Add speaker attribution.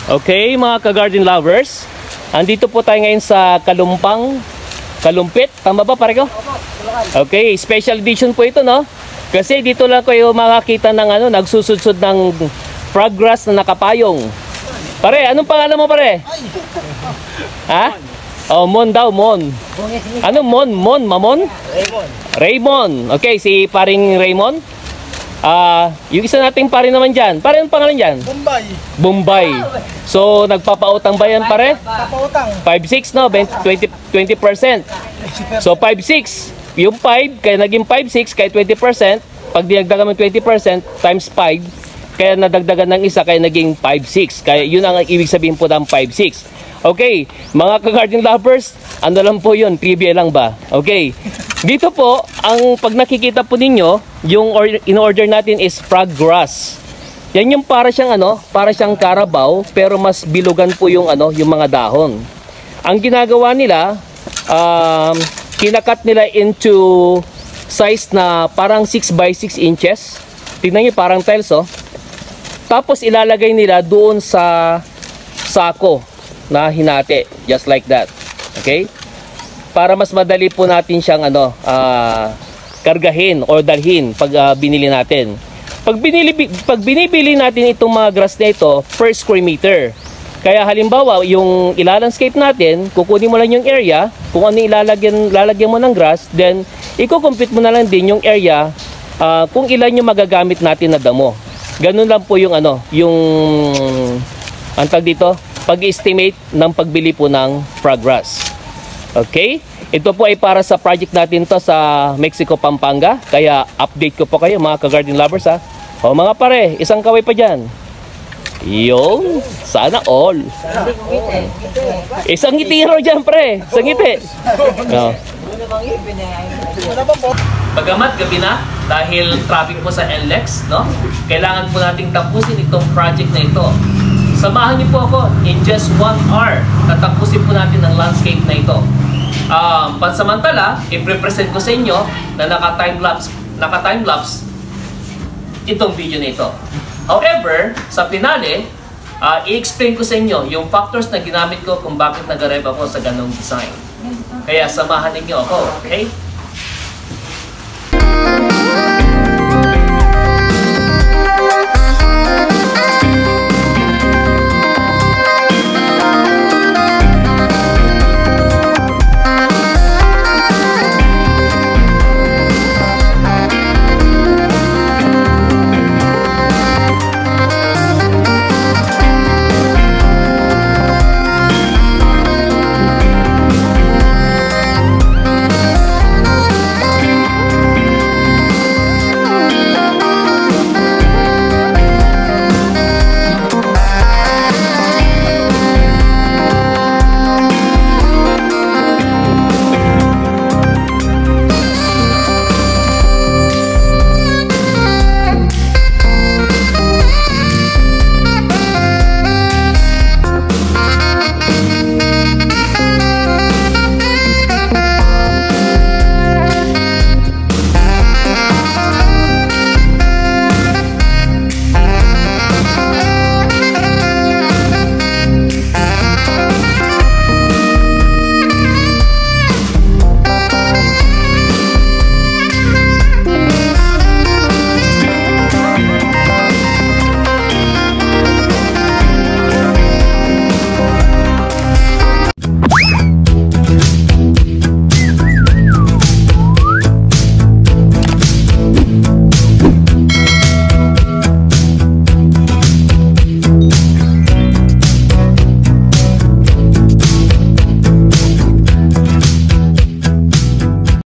Speaker 1: Okay, mga ka-garden lovers, andito po tayo ngayon sa Kalumpit. Tama ba, pare ko? Okay, special edition po ito, no? Kasi dito lang kayo makakita ng nagsusudsod ng frog grass na nakapayong. Pare, anong pangalan mo, pare? Ha? Oh, Mon daw, Mon. Ano Mon? Mon? Mamon? Raymond. Okay, si paring Raymond. Yung isa nating pare naman dyan. Pare, anong pangalan dyan? Bombay. So, nagpapautang ba yan, pare?
Speaker 2: Papautang.
Speaker 1: 5-6, no? 20%. So, 5-6. Yung 5, kaya naging 5-6, kaya 20%. Pag dinagdagan mo 20%, times 5, kaya nadagdagan ng isa, kaya naging 5-6. Kaya yun ang ibig sabihin po ng 5-6. Okay, mga ka-garden lovers, ano lang po yun? Trivia lang ba? Okay. Dito po, pag nakikita po ninyo, yung in-order natin is frog grass. Yan yung para siyang carabao, pero mas bilugan po yung yung mga dahon. Ang ginagawa nila, kinakat nila into size na parang 6 by 6 inches. Tingnan niyo, parang tiles, oh. Tapos ilalagay nila doon sa sako na hinati, just like that. Okay? Para mas madali po natin siyang kargahin or dalhin pag binili natin. Pag binibili natin itong mga grass na ito per square meter. Kaya halimbawa, yung ilalandscape natin, kukunin mo lang yung area, kung ano lalagyan mo ng grass, then i-compute mo na lang din yung area kung ilan yung magagamit natin na damo. Ganun lang po yung antag dito, pag-estimate ng pagbili po ng frog grass. Okay? Ito po ay para sa project natin to sa Mexico, Pampanga. Kaya update ko po kayo, mga ka-garden lovers, ha. O mga pare, isang kaway pa dyan. Yung, sana all. Isang ngiti ro dyan, pre. Isang ngiti. No. Pagamat gabi na, dahil traffic po sa NLEX, no? Kailangan po nating tapusin itong project na ito. Samahan niyo po ako in just 1 hour. Tatapusin po natin ang landscape na ito. Pansamantala, i-present ko sa inyo na naka-time-lapse itong video na ito. However, sa finale, i-explain ko sa inyo yung factors na ginamit ko kung bakit nag-arrive ako sa ganong design. Kaya samahan niyo ako, okay?